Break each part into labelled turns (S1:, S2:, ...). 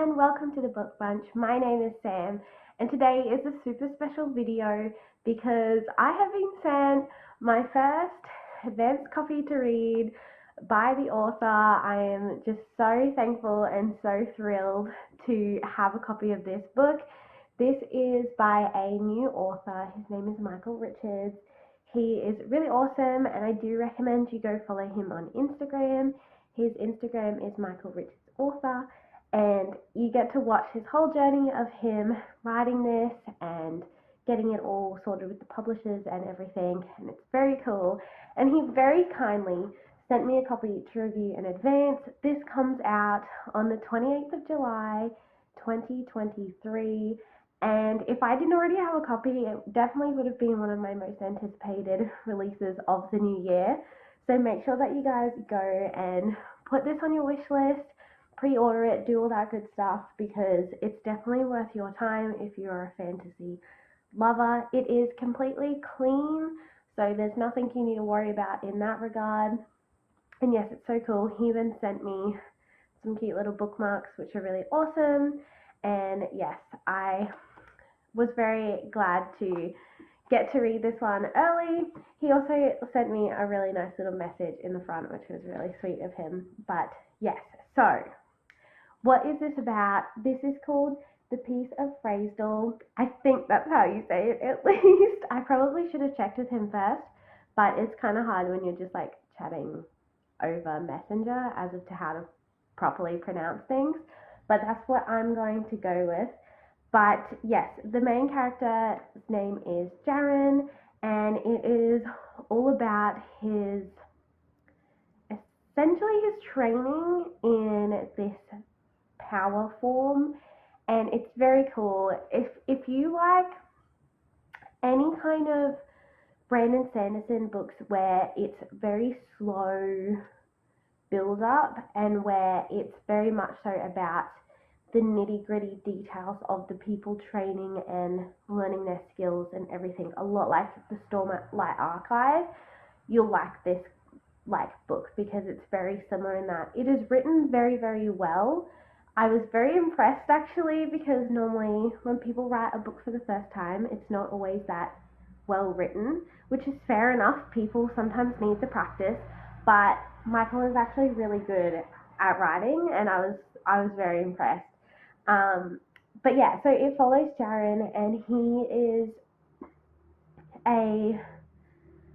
S1: and welcome to the Book Bunch. My name is Sam, and today is a super special video because I have been sent my first advanced copy to read by the author. I am just so thankful and so thrilled to have a copy of this book. This is by a new author. His name is Michael Richards. He is really awesome, and I do recommend you go follow him on Instagram. His Instagram is Michael Richards Author, and you get to watch his whole journey of him writing this and getting it all sorted with the publishers and everything, and it's very cool. And he very kindly sent me a copy to review in advance. This comes out on the 28th of July 2023, and if I didn't already have a copy, it definitely would have been one of my most anticipated releases of the new year. So make sure that you guys go and put this on your wish list, pre-order it, do all that good stuff, because it's definitely worth your time if you're a fantasy lover. It is completely clean, so there's nothing you need to worry about in that regard. And yes, it's so cool. He even sent me some cute little bookmarks, which are really awesome. And yes, I was very glad to get to read this one early. He also sent me a really nice little message in the front, which was really sweet of him. But yes, so what is this about? This is called The Peace of Freysdal. I think that's how you say it, at least. I probably should have checked with him first, but it's kind of hard when you're just like chatting over Messenger as to how to properly pronounce things. But that's what I'm going to go with. But yes, the main character's name is Jaren, and it is all about essentially his training in this power form, and it's very cool. If you like any kind of Brandon Sanderson books where it's very slow build up and where it's very much so about the nitty-gritty details of the people training and learning their skills and everything, a lot like the Stormlight Archive, you'll like this book because it's very similar in that it is written very, very well. I was very impressed actually, because normally when people write a book for the first time, it's not always that well written, which is fair enough. People sometimes need the practice, but Michael is actually really good at writing, and I was very impressed. But yeah, so it follows Jaren, and he is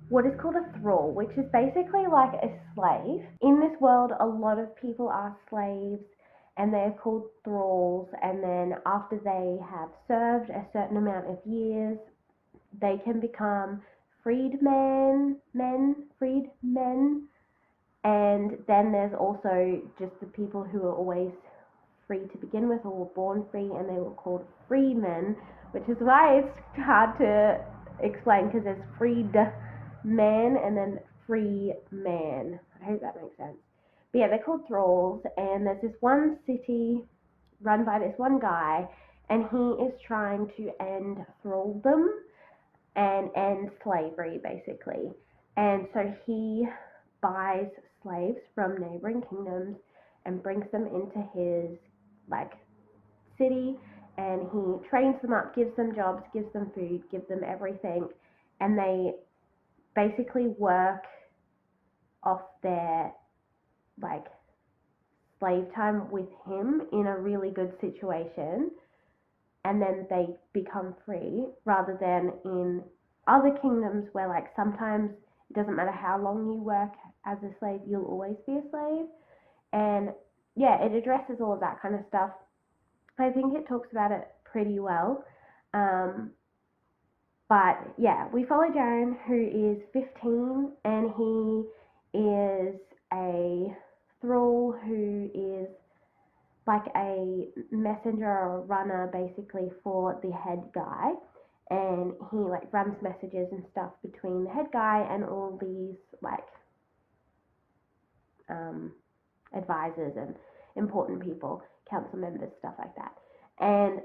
S1: what is called a thrall, which is basically like a slave. In this world, a lot of people are slaves, and they're called thralls, and then after they have served a certain amount of years, they can become freedmen, and then there's also just the people who are always free to begin with, or were born free, and they were called freemen, which is why it's hard to explain, because there's freed man and then free man. I hope that makes sense. But yeah, they're called thralls, and there's this one city run by this one guy, and he is trying to end thraldom and end slavery, basically. And so he buys slaves from neighboring kingdoms and brings them into his city, and he trains them up, gives them jobs, gives them food, gives them everything, and they basically work off their slave time with him in a really good situation, and then they become free, rather than in other kingdoms where sometimes it doesn't matter how long you work as a slave, you'll always be a slave. And yeah, it addresses all of that kind of stuff. I think it talks about it pretty well. But yeah, we follow Jaren, who is 15, and he is a thrall who is like a messenger or a runner basically for the head guy, and he runs messages and stuff between the head guy and all these advisors and important people, council members, stuff like that. And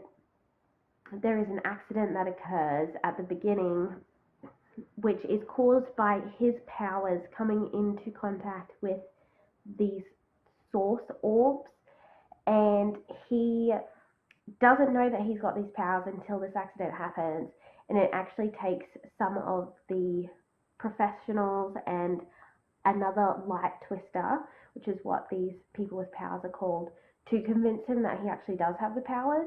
S1: there is an accident that occurs at the beginning, which is caused by his powers coming into contact with these source orbs, and he doesn't know that he's got these powers until this accident happens, and it actually takes some of the professionals and another light twister, which is what these people with powers are called, to convince him that he actually does have the powers.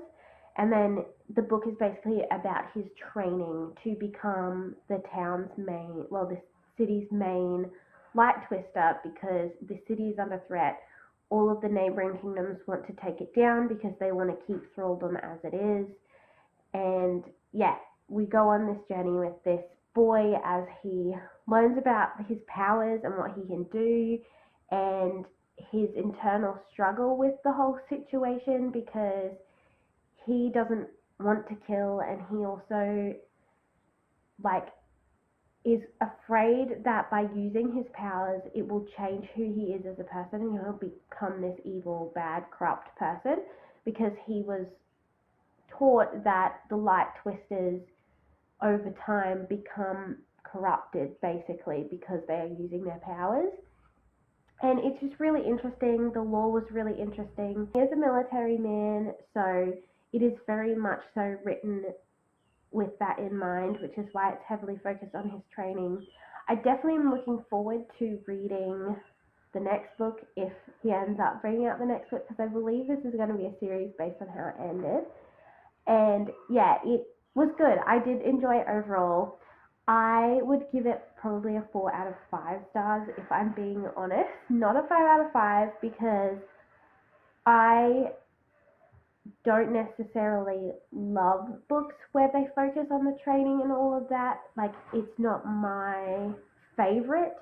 S1: And then the book is basically about his training to become the town's main, well, the city's main light twister, because the city is under threat. All of the neighboring kingdoms want to take it down because they want to keep thraldom as it is. And yeah, we go on this journey with this boy as he learns about his powers and what he can do, and his internal struggle with the whole situation, because he doesn't want to kill, and he also like is afraid that by using his powers it will change who he is as a person, and he'll become this evil, bad, corrupt person, because he was taught that the light twisters over time become corrupted, basically, because they are using their powers. And it's just really interesting. The lore was really interesting. He is a military man, so it is very much so written with that in mind, which is why it's heavily focused on his training. I definitely am looking forward to reading the next book if he ends up bringing out the next book, because I believe this is going to be a series based on how it ended. And yeah, it was good. I did enjoy it overall. I would give it probably a 4 out of 5 stars if I'm being honest. Not a 5 out of 5, because I don't necessarily love books where they focus on the training and all of that. Like, it's not my favorite,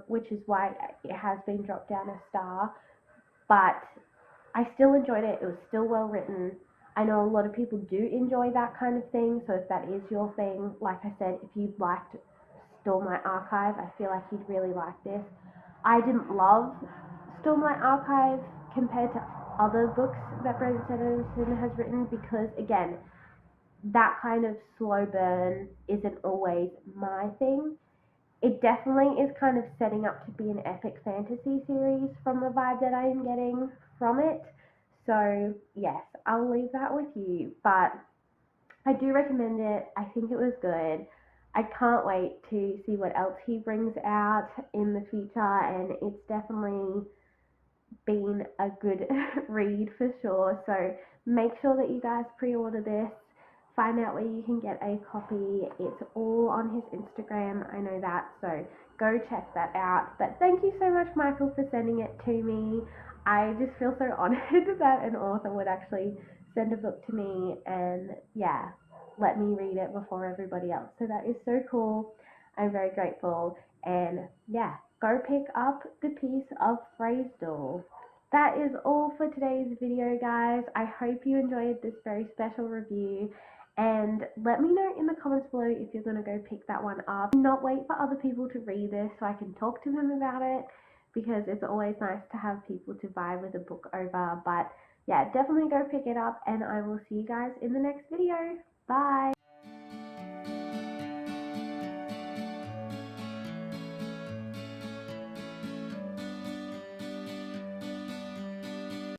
S1: which is why it has been dropped down a star. But I still enjoyed it. It was still well written. I know a lot of people do enjoy that kind of thing, so if that is your thing, like I said, if you liked Stormlight Archive, I feel like you'd really like this. I didn't love Stormlight Archive compared to other books that Brandon Sanderson has written, because again, that kind of slow burn isn't always my thing. It definitely is kind of setting up to be an epic fantasy series from the vibe that I am getting from it. So yes, I'll leave that with you, but I do recommend it. I think it was good. I can't wait to see what else he brings out in the future, and it's definitely been a good read for sure. So make sure that you guys pre-order this. Find out where you can get a copy. It's all on his Instagram, I know that, so go check that out. But thank you so much, Michael, for sending it to me. I just feel so honoured that an author would actually send a book to me and yeah, let me read it before everybody else. So that is so cool. I'm very grateful, and yeah, go pick up the piece of Freysdal. That is all for today's video, guys. I hope you enjoyed this very special review, and let me know in the comments below if you're going to go pick that one up. Do not wait for other people to read this so I can talk to them about it, because it's always nice to have people to vibe with a book over. But yeah, definitely go pick it up, and I will see you guys in the next video. Bye!